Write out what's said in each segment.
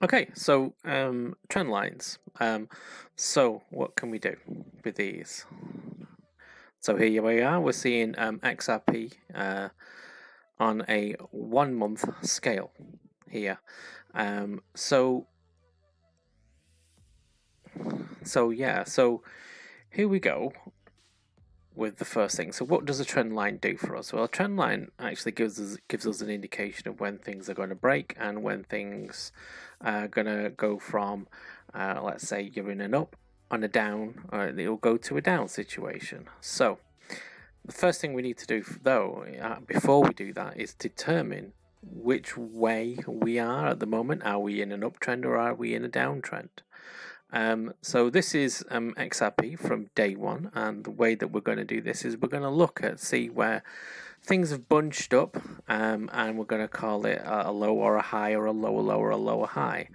Okay, so trend lines. So what can we do with these? So here we are. We're seeing XRP on a 1 month scale here. So yeah. So here we go with the first thing. So what does a trend line do for us? Well, a trend line actually gives us an indication of when things are going to break and when things are going to go from, let's say you're in an up on a down, or it'll go to a down situation. So the first thing we need to do though, before we do that, is determine which way we are at the moment. Are we in an uptrend or are we in a downtrend? So this is XRP from day one, and the way that we're going to do this is we're going to look at see where things have bunched up, and we're going to call it a low or a high, or a lower low or a lower high.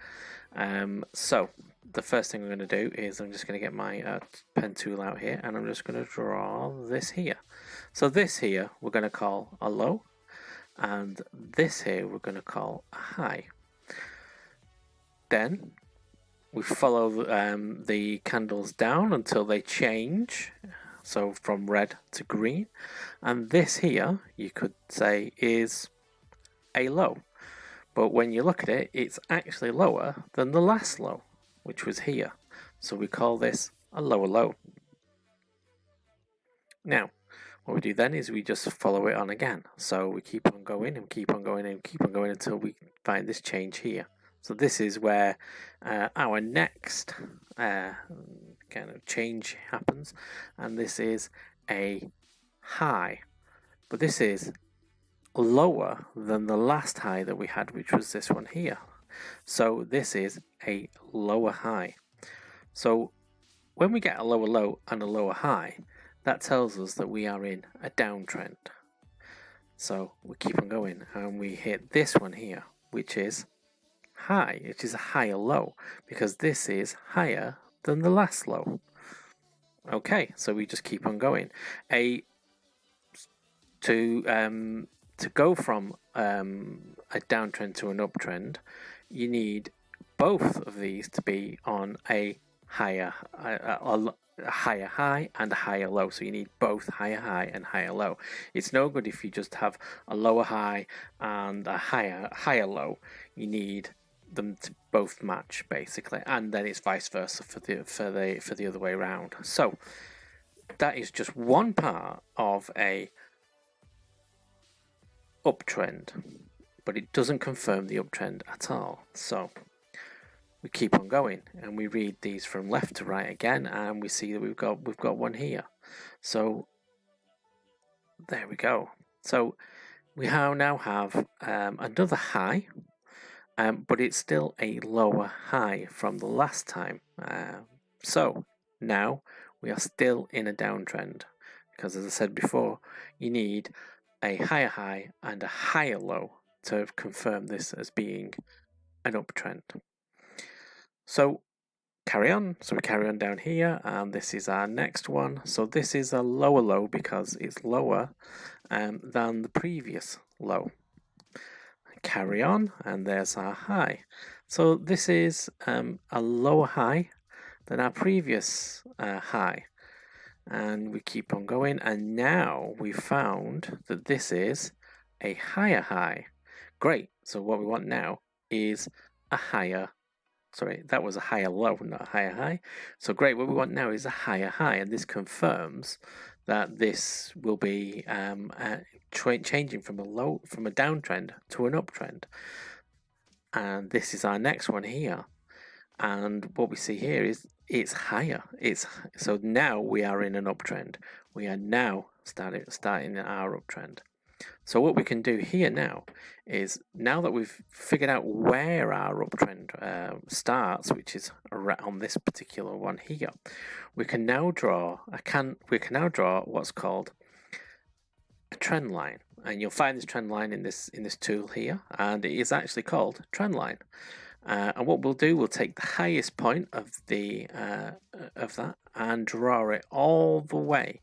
So the first thing I'm going to do is I'm just going to get my pen tool out here, and I'm just going to draw this here. So this here we're going to call a low, and this here we're going to call a high. Then we follow the candles down until they change, so from red to green, and this here you could say is a low, but when you look at it, it's actually lower than the last low, which was here, so we call this a lower low. Now what we do then is we just follow it on again, so we keep on going and keep on going and keep on going until we find this change here. So this is where our next kind of change happens, and this is a high, but this is lower than the last high that we had, which was this one here. So this is a lower high. So when we get a lower low and a lower high, that tells us that we are in a downtrend. So we keep on going and we hit this one here, which is high. It is a higher low because this is higher than the last low. Okay, so we just keep on going. To go from a downtrend to an uptrend, you need both of these to be on a higher high and a higher low. So you need both higher high and higher low. It's no good if you just have a lower high and a higher low. You need them to both match basically, and then it's vice versa for the other way around. So that is just one part of a uptrend, but it doesn't confirm the uptrend at all. So we keep on going and we read these from left to right again, and we see that we've got one here. So there we go. So we now have another high, but it's still a lower high from the last time. So now we are still in a downtrend, because as I said before, you need a higher high and a higher low to confirm this as being an uptrend. So carry on. So we carry on down here, and this is our next one. So this is a lower low because it's lower than the previous low. Carry on, and there's our high. So this is a lower high than our previous high, and we keep on going, and now we found that this is a higher high. Great. So what we want now is a higher, sorry, that was a higher low, not a higher high. So great, what we want now is a higher high, and this confirms that this will be changing from a downtrend to an uptrend. And this is our next one here, and what we see here is it's higher. So now we are in an uptrend. We are now starting our uptrend. So what we can do here now is, now that we've figured out where our uptrend starts, which is on this particular one here, we can now draw what's called a trend line, and you'll find this trend line in this tool here, and it is actually called Trendline. And what we'll do, we'll take the highest point of that and draw it all the way,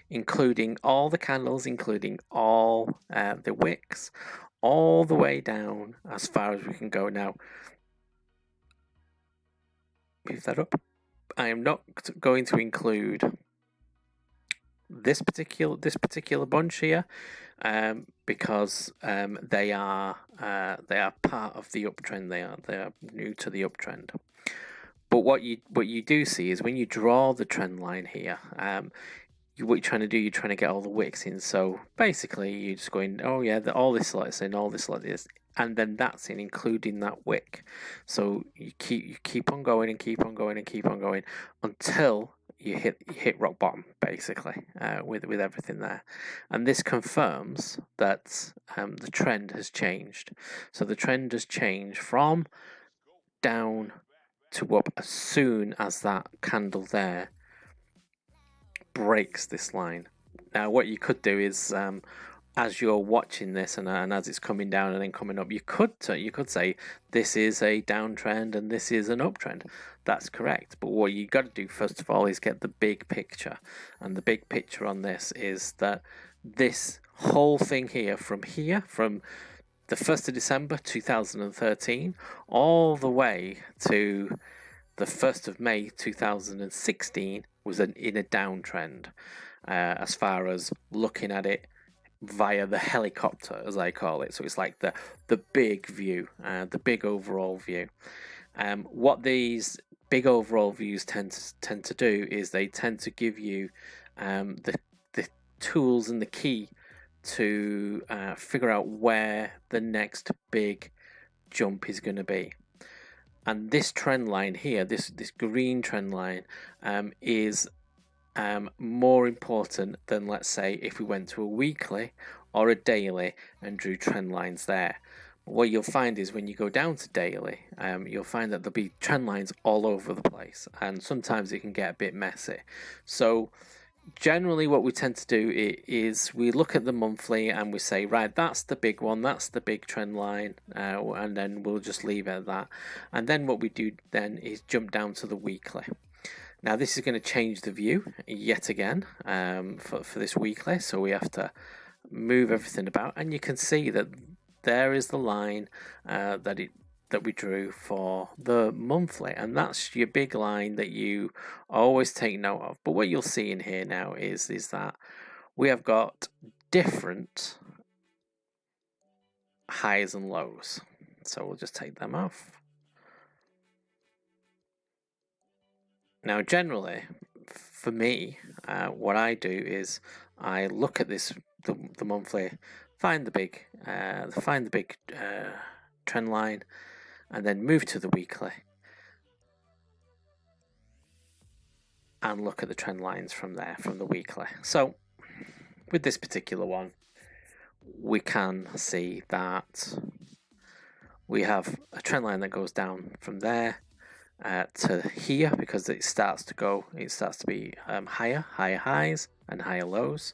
including all the candles, including all the wicks, all the way down as far as we can go. Now, move that up. I am not going to include this particular bunch here, because they are part of the uptrend. They are new to the uptrend. But what you do see is when you draw the trend line here, what you're trying to do, you're trying to get all the wicks in. So basically, you're just going, oh yeah, all this let's in, all this like this, and then that's in, including that wick. So you keep on going and keep on going and keep on going until you hit rock bottom, basically, with everything there. And this confirms that the trend has changed. So the trend has changed from down to up as soon as that candle there breaks this line. Now what you could do is, as you're watching this and as it's coming down and then coming up, you could say this is a downtrend and this is an uptrend. That's correct. But what you got to do first of all is get the big picture, and the big picture on this is that this whole thing here, from the 1st of December 2013 all the way to the 1st of May 2016 was in a downtrend, as far as looking at it via the helicopter, as I call it. So it's like the big view, the big overall view. What these big overall views tend to do is they tend to give you the tools and the key to figure out where the next big jump is going to be. And this trend line here, this green trend line, is more important than, let's say, if we went to a weekly or a daily and drew trend lines there. What you'll find is when you go down to daily, you'll find that there'll be trend lines all over the place, and sometimes it can get a bit messy. So generally what we tend to do is we look at the monthly and we say, right, that's the big one, that's the big trend line, and then we'll just leave it at that. And then what we do then is jump down to the weekly. Now this is going to change the view yet again, for this weekly, so we have to move everything about, and you can see that there is the line that we drew for the monthly, and that's your big line that you always take note of. But what you'll see in here now is that we have got different highs and lows, so we'll just take them off. Now generally for me, what I do is I look at the monthly, find the big trend line, and then move to the weekly and look at the trend lines from there, from the weekly. So with this particular one, we can see that we have a trend line that goes down from there to here, because it starts to be higher highs and higher lows,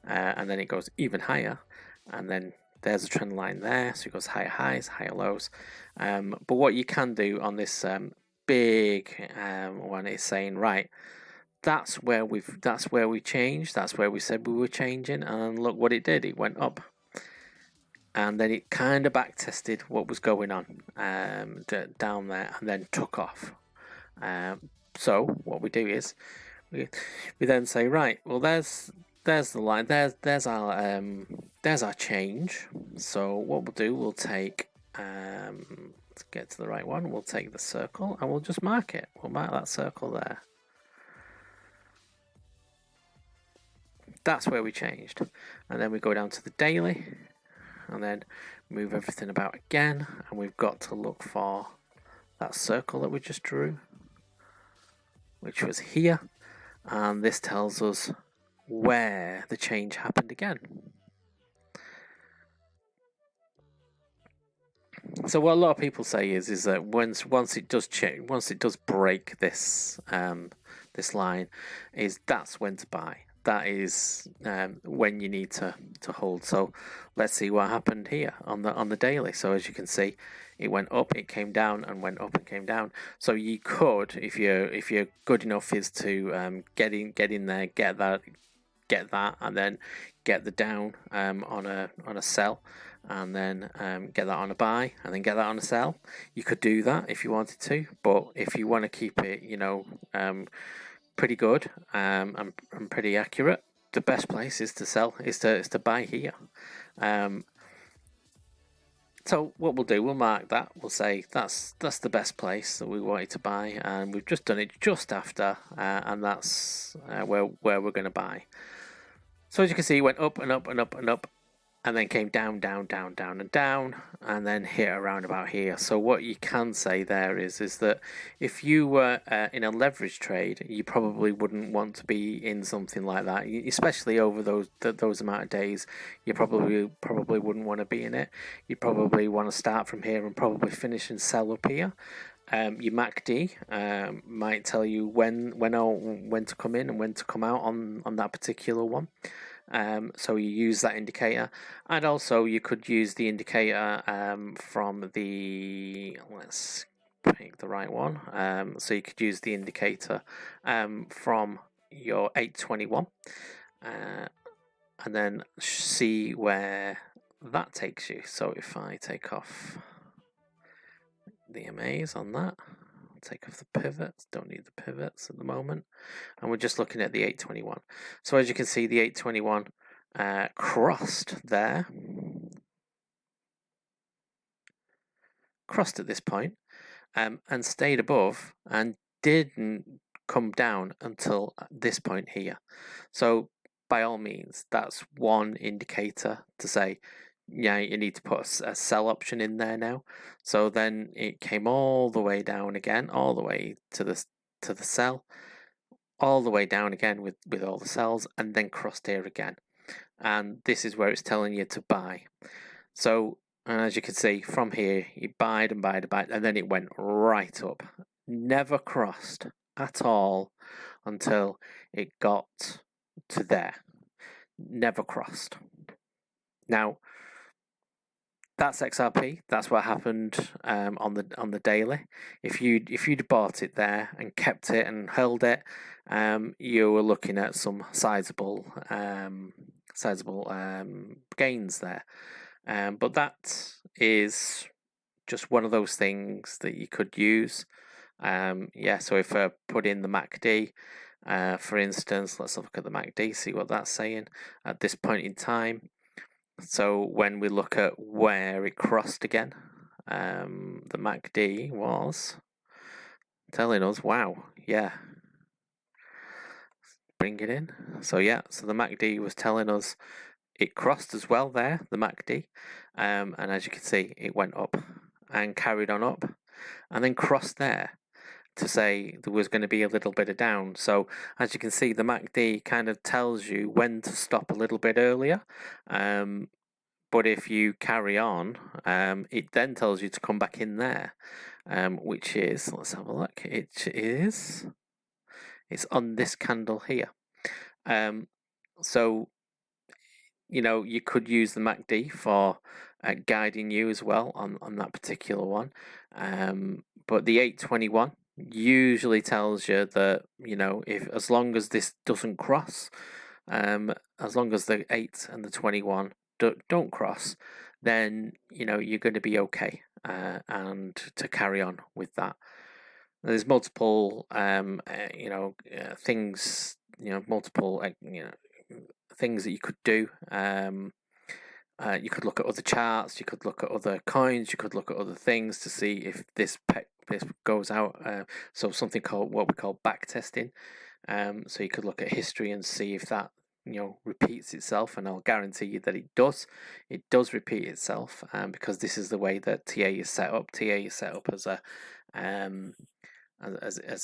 and then it goes even higher, and then there's a trend line there, so it goes higher highs, higher lows. But what you can do on this big one is saying, right, that's where we changed, that's where we said we were changing, and look what it did, it went up. And then it kind of back tested what was going on down there, and then took off. So what we do is we then say, right, well there's the line, there's our change. So what we'll do, we'll take let's get to the right one. We'll take the circle and we'll just mark it. We'll mark that circle there. That's where we changed, and then we go down to the daily. And then move everything about again, and we've got to look for that circle that we just drew, which was here, and this tells us where the change happened again. So what a lot of people say is that once it does break this this line, that's when to buy. That is when you need to hold. So let's see what happened here on the daily. So as you can see, it went up, it came down, and went up and came down. So you could, if you're good enough, is to get in there, get that, and then get the down on a sell, and then get that on a buy and then get that on a sell. You could do that if you wanted to, but if you want to keep it, pretty good and pretty accurate, the best place is to sell, is to buy here. So what we'll do, we'll mark that. We'll say that's the best place that we wanted to buy, and we've just done it just after, and that's where we're going to buy. So as you can see, it went up and up and up and up, and then came down, down, down, down, and down, and then hit around about here. So what you can say there is that if you were in a leverage trade, you probably wouldn't want to be in something like that, especially over those amount of days. You probably wouldn't want to be in it. You probably want to start from here and probably finish and sell up here. Your MACD might tell you when to come in and when to come out on that particular one. So you use that indicator, and also you could use the indicator from the, let's pick the right one. So you could use the indicator from your 821, and then see where that takes you. So if I take off the MAs on that, take off the pivots, don't need the pivots at the moment, and we're just looking at the 821. So as you can see, the 821 crossed there, crossed at this point, and stayed above and didn't come down until this point here. So by all means, that's one indicator to say, yeah, you need to put a sell option in there now. So then it came all the way down again, all the way to the sell, all the way down again with all the sells, and then crossed here again. And this is where it's telling you to buy. So, and as you can see from here, you buyed and buyed and buyed, and then it went right up. Never crossed at all until it got to there. Never crossed. Now, that's XRP. That's what happened on the daily. If you'd bought it there and kept it and held it, you were looking at some sizable gains there. But that is just one of those things that you could use. So if I put in the MACD, for instance, let's look at the MACD, see what that's saying at this point in time. So when we look at where it crossed again, the MACD was telling us, wow, yeah, bring it in. So yeah, so the MACD was telling us it crossed as well there, the MACD, and as you can see, it went up and carried on up, and then crossed there to say there was going to be a little bit of down. So as you can see, the MACD kind of tells you when to stop a little bit earlier. But if you carry on, it then tells you to come back in there, which is, let's have a look, it's on this candle here. So, you could use the MACD for guiding you as well on that particular one. But the 821 usually tells you that, if as long as this doesn't cross, as long as the 8 and the 21 don't cross, then you're going to be okay, and to carry on with that. There's multiple things, multiple things that you could do. You could look at other charts, you could look at other coins, you could look at other things to see if this goes out. So something called what we call back testing. So you could look at history and see if that repeats itself, and I'll guarantee you that it does. It does repeat itself, because this is the way that TA is set up. TA is set up as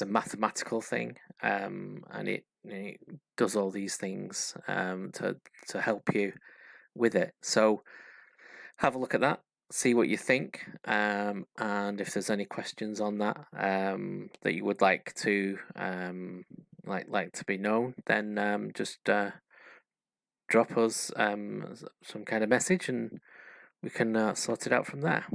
a mathematical thing, and it does all these things to help you with it. So have a look at that, see what you think, and if there's any questions on that that you would like to like to be known, then just drop us some kind of message, and we can sort it out from there.